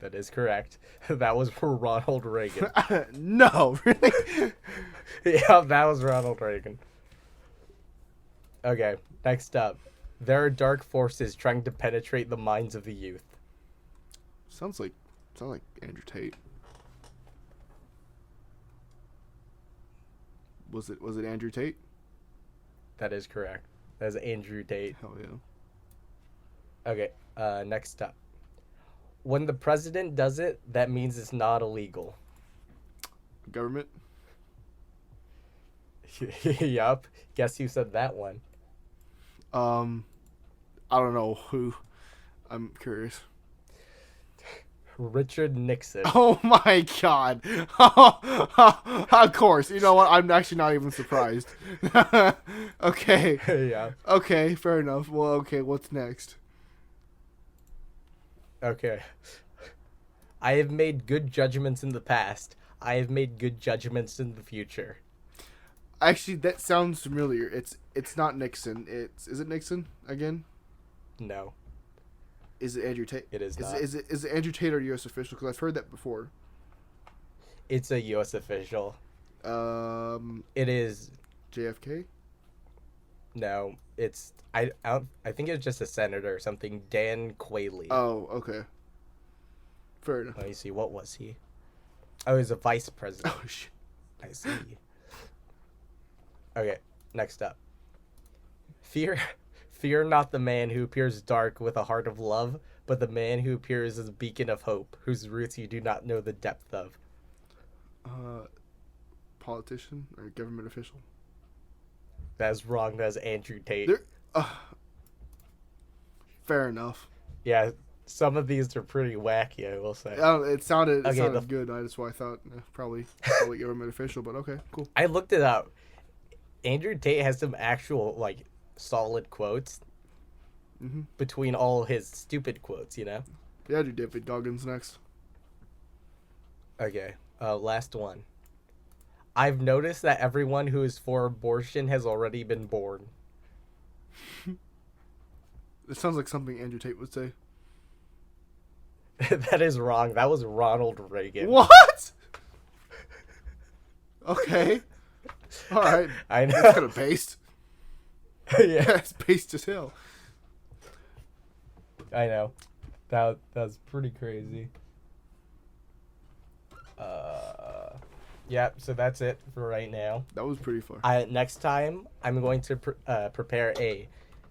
That is correct. That was for Ronald Reagan. No, really? Yeah, that was Ronald Reagan. Okay, next up. There are dark forces trying to penetrate the minds of the youth. Sounds like Andrew Tate. Was it Andrew Tate? That is correct. That is Andrew Tate. Hell yeah. Okay, next up. When the president does it, that means it's not illegal. Government? Yup. Guess who said that one? I don't know who. I'm curious. Richard Nixon. Oh my god. Of course. You know what? I'm actually not even surprised. Okay. Yeah. Okay, fair enough. Well, okay, what's next? Okay. I have made good judgments in the past. I have made good judgments in the future. Actually, that sounds familiar. It's not Nixon. Is it Nixon again? No, Is it Andrew Tate? it is not. Is it Andrew Tate or U.S. official? Because I've heard that before. It's a U.S. official. It is. JFK? No, it's. I think it's just a senator or something. Dan Quayle. Oh, okay. Fair enough. Let me see. What was he? Oh, he's a vice president. Oh, shit. I see. Okay, next up. Fear not the man who appears dark with a heart of love, but the man who appears as a beacon of hope, whose roots you do not know the depth of. Politician or government official? That's wrong. That's Andrew Tate. Fair enough. Yeah, some of these are pretty wacky, I will say. It sounded Okay, good. That's why I thought probably government official, but okay, cool. I looked it up. Andrew Tate has some actual, solid quotes between all his stupid quotes, you know? Yeah, do David Goggins next. Okay, last one. I've noticed that everyone who is for abortion has already been born. It sounds like something Andrew Tate would say. That is wrong. That was Ronald Reagan. What? Okay. All right. I know. That's kind of based. Yeah, It's based as hell. I know. That's pretty crazy. Yeah, so that's it for right now. That was pretty fun. Next time, I'm going to prepare a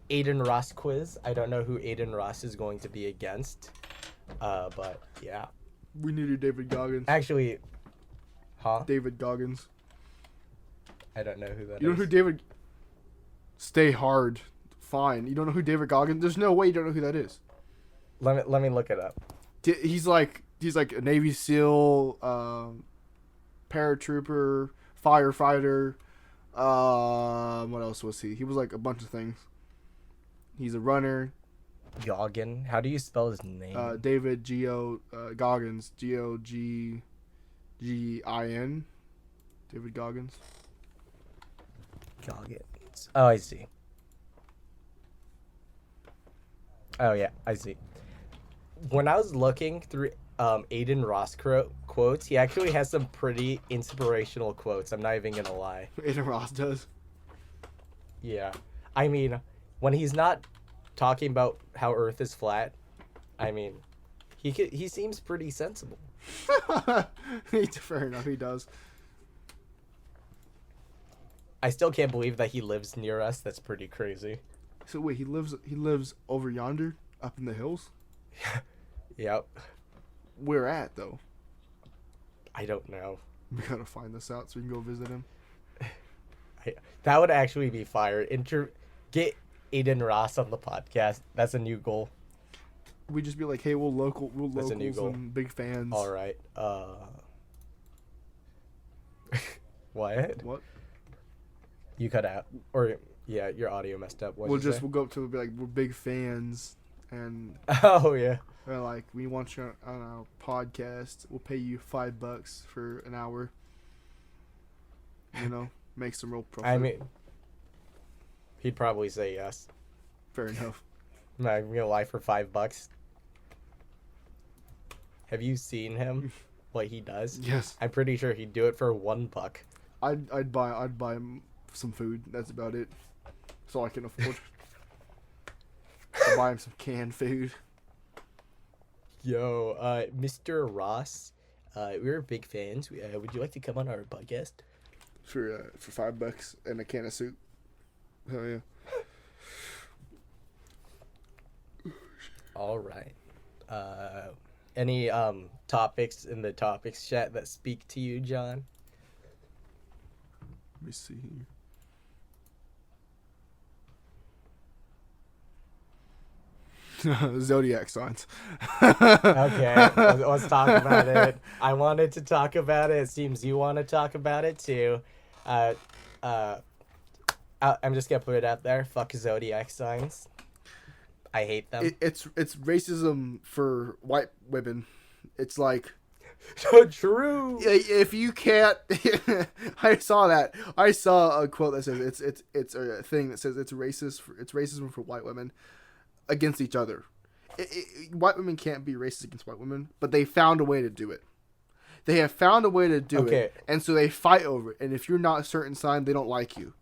Aiden Ross quiz. I don't know who Aiden Ross is going to be against, but yeah. We needed David Goggins. Actually, huh? David Goggins. I don't know who that is. You know who David... Stay hard. Fine. You don't know who David Goggins... There's no way you don't know who that is. Let me look it up. He's like a Navy SEAL, paratrooper, firefighter. What else was he? He was like a bunch of things. He's a runner. Goggin. How do you spell his name? David Goggins. Goggin. David Goggins. Goggins. Oh, I see. Oh yeah, I see. When I was looking through Aiden Ross quotes, he actually has some pretty inspirational quotes. I'm not even gonna lie. Aiden Ross does. Yeah, I mean, when he's not talking about how Earth is flat, I mean, he seems pretty sensible. Fair enough, he does. I still can't believe that he lives near us. That's pretty crazy. So wait, he lives over yonder, up in the hills? Yep. Where at though? I don't know. We gotta find this out so we can go visit him. That would actually be fire. Get Aiden Ross on the podcast. That's a new goal. We just be like, hey, we're locals a new goal. and big fans. All right. What? What? You cut out, or yeah, your audio messed up. We'll go up to be like, we're big fans, and oh yeah, we're like, we want you on our podcast. We'll pay you $5 for an hour. You know, make some real profit. I mean, he'd probably say yes. Fair enough. My real life for $5. Have you seen him? What he does? Yes. I'm pretty sure he'd do it for $1. I'd buy him some food. That's about it. That's all I can afford. I'll buy him some canned food. Yo, Mr. Ross, we're big fans. Would you like to come on our podcast? For $5 and a can of soup. Hell yeah. All right. Any topics in the topics chat that speak to you, John? Let me see here. Zodiac signs. Okay, let's talk about it. I wanted to talk about it. It seems you want to talk about it too. I'm just gonna put it out there. Fuck zodiac signs. I hate them. It's racism for white women. It's like so true. If you can't, I saw that. I saw a quote that says it's a thing that says it's racism for white women against each other. White women can't be racist against white women, but they found a way to do it. They have found a way to do it, and so they fight over it. And if you're not a certain sign, they don't like you.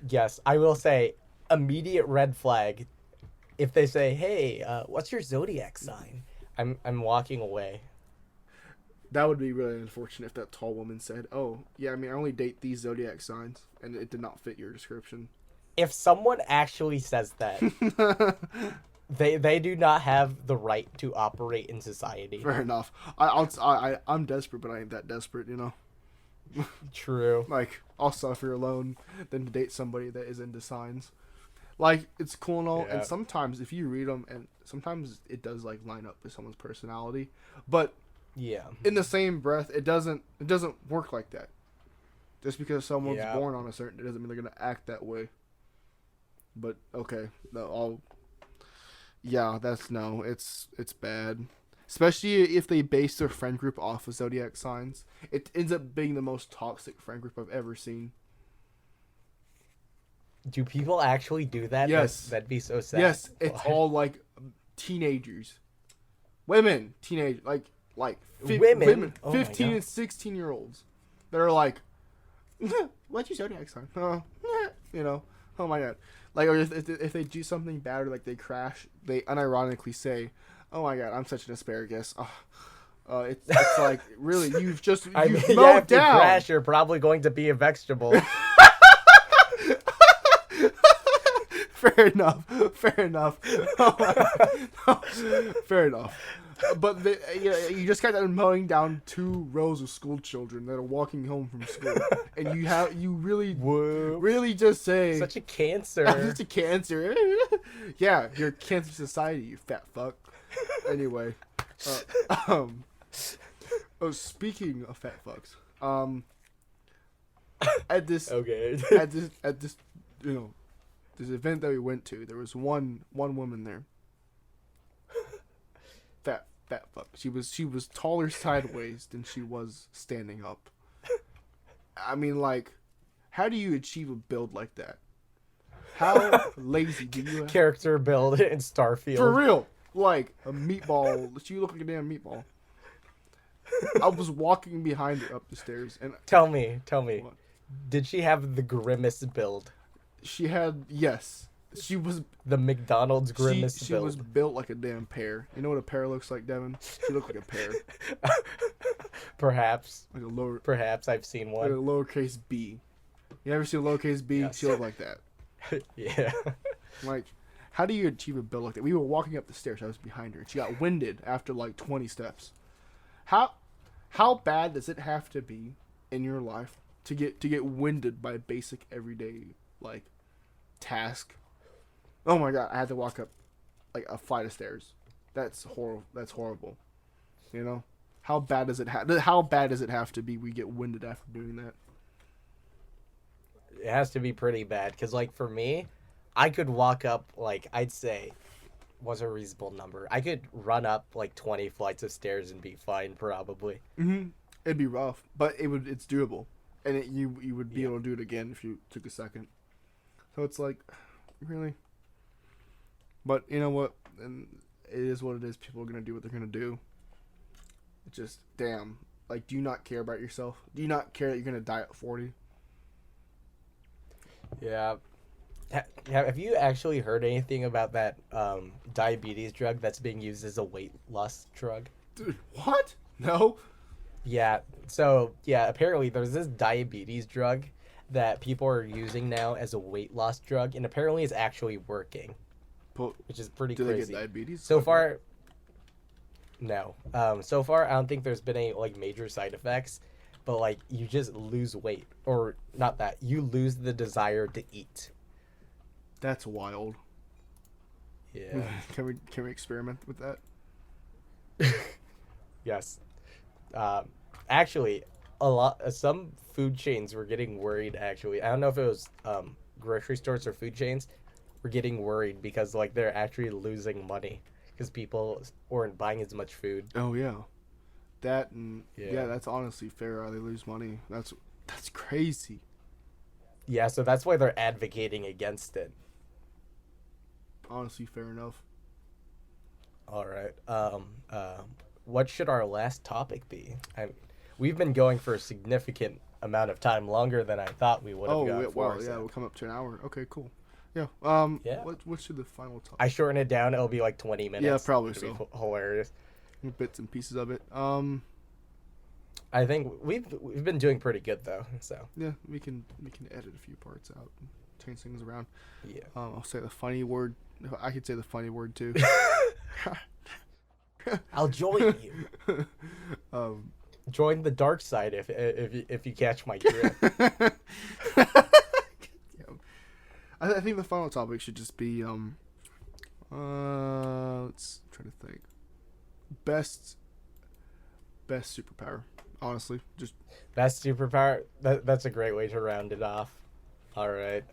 Yes, I will say immediate red flag. If they say, "Hey, what's your zodiac sign?" I'm walking away. That would be really unfortunate if that tall woman said, "Oh, yeah, I mean, I only date these zodiac signs," and it did not fit your description. If someone actually says that, they do not have the right to operate in society. Fair enough. I'm desperate, but I ain't that desperate, you know. True. Like, I'll suffer alone than to date somebody that is into signs. Like, it's cool and all, and sometimes if you read them, and sometimes it does like line up with someone's personality, but yeah, in the same breath, it doesn't work like that. Just because someone's born on a certain, it doesn't mean they're gonna act that way. But okay, it's bad. Especially if they base their friend group off of zodiac signs. It ends up being the most toxic friend group I've ever seen. Do people actually do that? Yes. That'd be so sad. Yes, it's all like teenagers. Women, women, 15 and 16-year-olds. That are like, what's your zodiac sign? You know, oh my god. Like, or if they do something bad or like they crash, they unironically say, "Oh my god, I'm such an asparagus." It's like really you've I mean, mowed yeah, if you down. crash, you're probably going to be a vegetable. Fair enough. Fair enough. Fair enough. But you just got done mowing down 2 rows of school children that are walking home from school, and you really just say Such a cancer. such a cancer. Yeah, you're cancer society, you fat fuck. Anyway, speaking of fat fucks, at this Okay. at this this event that we went to, there was one woman there. Fat fuck. She was taller sideways than she was standing up. I mean, like, how do you achieve a build like that? How lazy do you have? Character build in Starfield. For real. Like a meatball. She looked like a damn meatball. I was walking behind her up the stairs and Tell me. What? Did she have the grimace build? she had she was The McDonald's grimace she build. was built like a damn pear. You know what a pear looks like, Devin? She looked like a pear. Perhaps I've seen like a one. lowercase b. You ever see a lowercase b? Yes. She looked like that. Yeah. Like, how do you achieve a build like that? We were walking up the stairs. I was behind her, and she got winded after like 20 steps. How bad does it have to be in your life to get winded by a basic everyday like task? Oh my god, I had to walk up like a flight of stairs. That's horrible. That's horrible. You know, how bad does it have to be we get winded after doing that? It has to be pretty bad because, like, for me, I could walk up, like, I'd say, what's a reasonable number? I could run up, like, 20 flights of stairs and be fine, probably. Mm-hmm. It'd be rough, but it's doable, and you would be able to do it again if you took a second. So it's like, really? But you know what? And it is what it is. People are gonna do what they're gonna do. It's just damn. Like, do you not care about yourself? Do you not care that you're gonna die at 40? Yeah. Have you actually heard anything about that diabetes drug that's being used as a weight loss drug? Dude, what? No. Yeah. So, yeah, apparently there's this diabetes drug that people are using now as a weight loss drug, and apparently it's actually working, which is pretty Do crazy. they get diabetes? So far, no. So far, I don't think there's been any, like, major side effects, but, like, you just lose weight. Or, not that. You lose the desire to eat. That's wild. Yeah. Can we experiment with that? Yes. Actually, some food chains were getting worried, actually. I don't know if it was grocery stores or food chains were getting worried because, like, they're actually losing money because people weren't buying as much food. Oh yeah, that and Yeah. that's honestly fair. They lose money. That's crazy. Yeah, so that's why they're advocating against it. Honestly, fair enough. All right. What should our last topic be? We've been going for a significant amount of time, longer than I thought we would have gone for. Wow, yeah, we'll come up to an hour. Okay, cool. Yeah. Yeah. What should the final topic? I shorten it down. It'll be like 20 minutes. Yeah, probably It'll so. be hilarious. Bits and pieces of it. I think we've been doing pretty good though. So Yeah, we can edit a few parts out and change things around. yeah. I'll say the funny word. I could say the funny word too. I'll join you. Join the dark side if you catch my drift. I think the final topic should just be let's try to think. Best superpower. Honestly, just Best superpower. That's a great way to round it off. All right.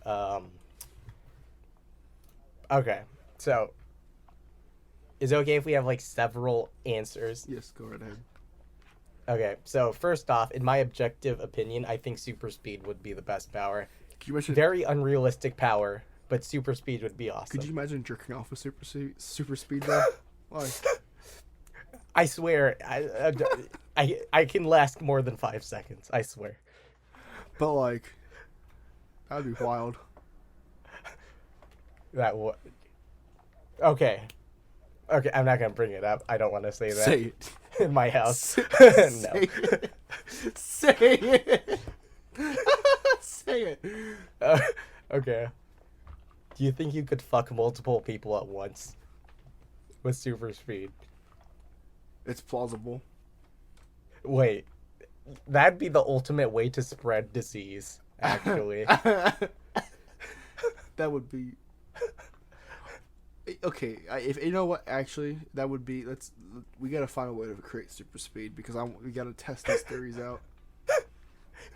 Okay. So, is it okay if we have like several answers? yes, go right ahead. Okay. So first off, in my objective opinion, I think super speed would be the best power. Could you imagine? Very unrealistic power, but super speed would be awesome. Could you imagine jerking off with super speed though? Like, I swear, I can last more than 5 seconds. I swear. but like, that'd be wild. Okay. Okay, I'm not gonna bring it up. I don't want to say that. Say it. in my house. Say No. it. Say it. Say it. Okay. Do you think you could fuck multiple people at once with super speed? It's plausible. Wait, that'd be the ultimate way to spread disease, actually. That would be okay. If you know what, actually, that would be. We gotta find a way to create super speed because we gotta test these theories out.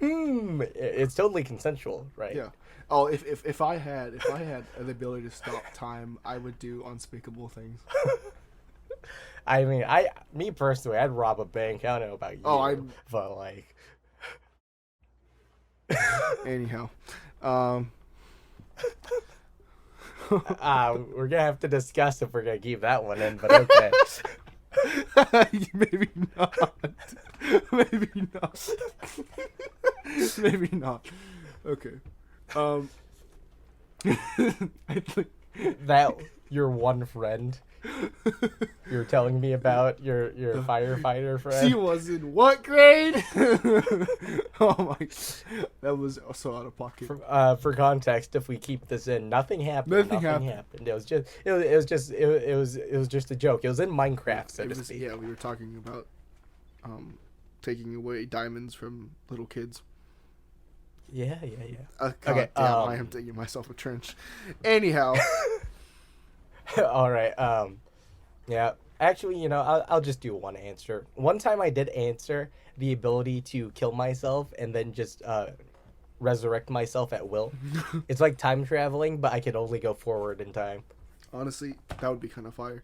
It's totally consensual, right? Yeah. Oh, if I had the ability to stop time, I would do unspeakable things. I mean, me personally, I'd rob a bank. I don't know about you. But like, anyhow, we're gonna have to discuss if we're gonna keep that one in. But okay. Maybe not. Maybe not. Maybe not. Okay. I think That your one friend you're telling me about, your firefighter friend. she was in what grade? Oh my! That was so out of pocket. For context, if we keep this in, nothing happened. Nothing happened. It was just a joke. It was in Minecraft, so to speak. Yeah, we were talking about taking away diamonds from little kids. Yeah. God Okay, damn, I am digging myself a trench. Anyhow. All right. Yeah. Actually, I'll just do one answer. One time I did answer the ability to kill myself and then just resurrect myself at will. It's like time traveling, but I could only go forward in time. Honestly, that would be kind of fire.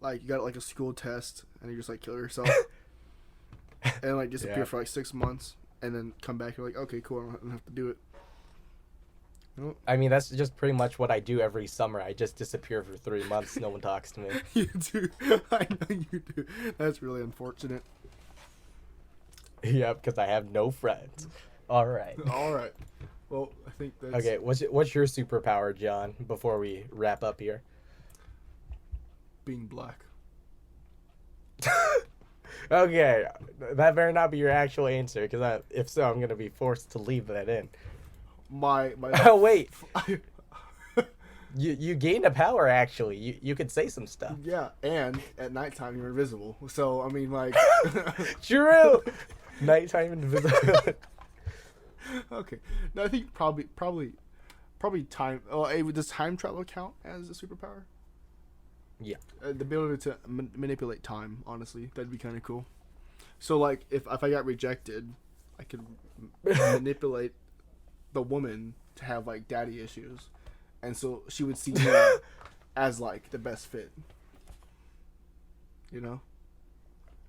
Like, you got like a school test and you just like kill yourself and like disappear for like 6 months and then come back. You're like, okay, cool, I don't have to do it. Nope. I mean, that's just pretty much what I do every summer. I just disappear for 3 months. No one talks to me. You do. I know you do. That's really unfortunate. Yeah, because I have no friends. All right. All right. Well, I think that's... Okay, what's your superpower, John, before we wrap up here? Being black. Okay, that better not be your actual answer, because if so, I'm going to be forced to leave that in. My Oh, wait. You gain a power, actually. You could say some stuff. Yeah, and at nighttime you're invisible. So, I mean, like... True! Nighttime invisibility. Okay. No, I think probably time... Oh, does time travel count as a superpower? Yeah. The ability to manipulate time, honestly. That'd be kind of cool. So, like, if I got rejected, I could manipulate the woman to have, like, daddy issues. And so she would see me as, like, the best fit. You know?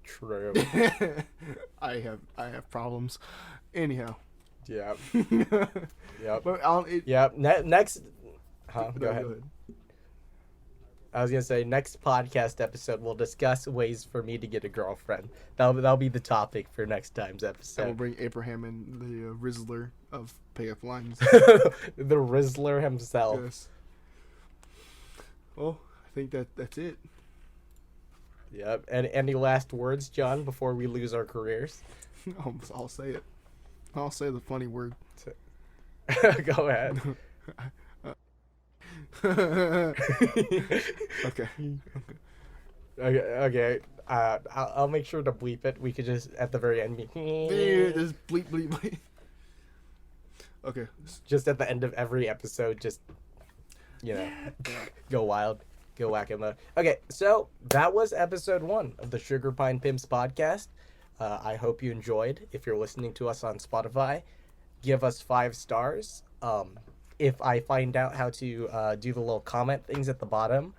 True. I have problems. Anyhow. Yeah. Yep. But Yep. Next... Huh? Go no, ahead. I was gonna say next podcast episode we'll discuss ways for me to get a girlfriend. That'll be the topic for next time's episode. And we'll bring Abraham in, the Rizzler of pay-up lines. The Rizzler himself. Yes. Well, I think that's it. Yep. And any last words, John, before we lose our careers? I'll say it. I'll say the funny word. Go ahead. Okay. Okay. I'll make sure to bleep it. We could just at the very end be Just bleep bleep bleep. Okay. Just at the end of every episode, just go wild, go wacko mode. Okay, so that was episode 1 of the Sugar Pine Pimps podcast. I hope you enjoyed. If you're listening to us on Spotify, give us 5 stars. If I find out how to do the little comment things at the bottom,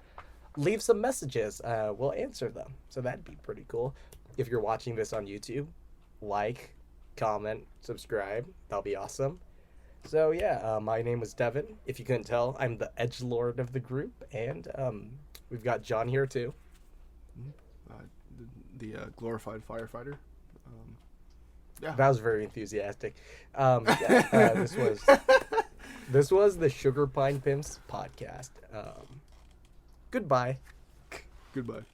leave some messages. We'll answer them. So that'd be pretty cool. If you're watching this on YouTube, like, comment, subscribe. That'll be awesome. So yeah, my name was Devin. If you couldn't tell, I'm the edgelord of the group, and we've got John here too. The glorified firefighter. Yeah. That was very enthusiastic. This was the Sugar Pine Pimps podcast. Goodbye. Goodbye.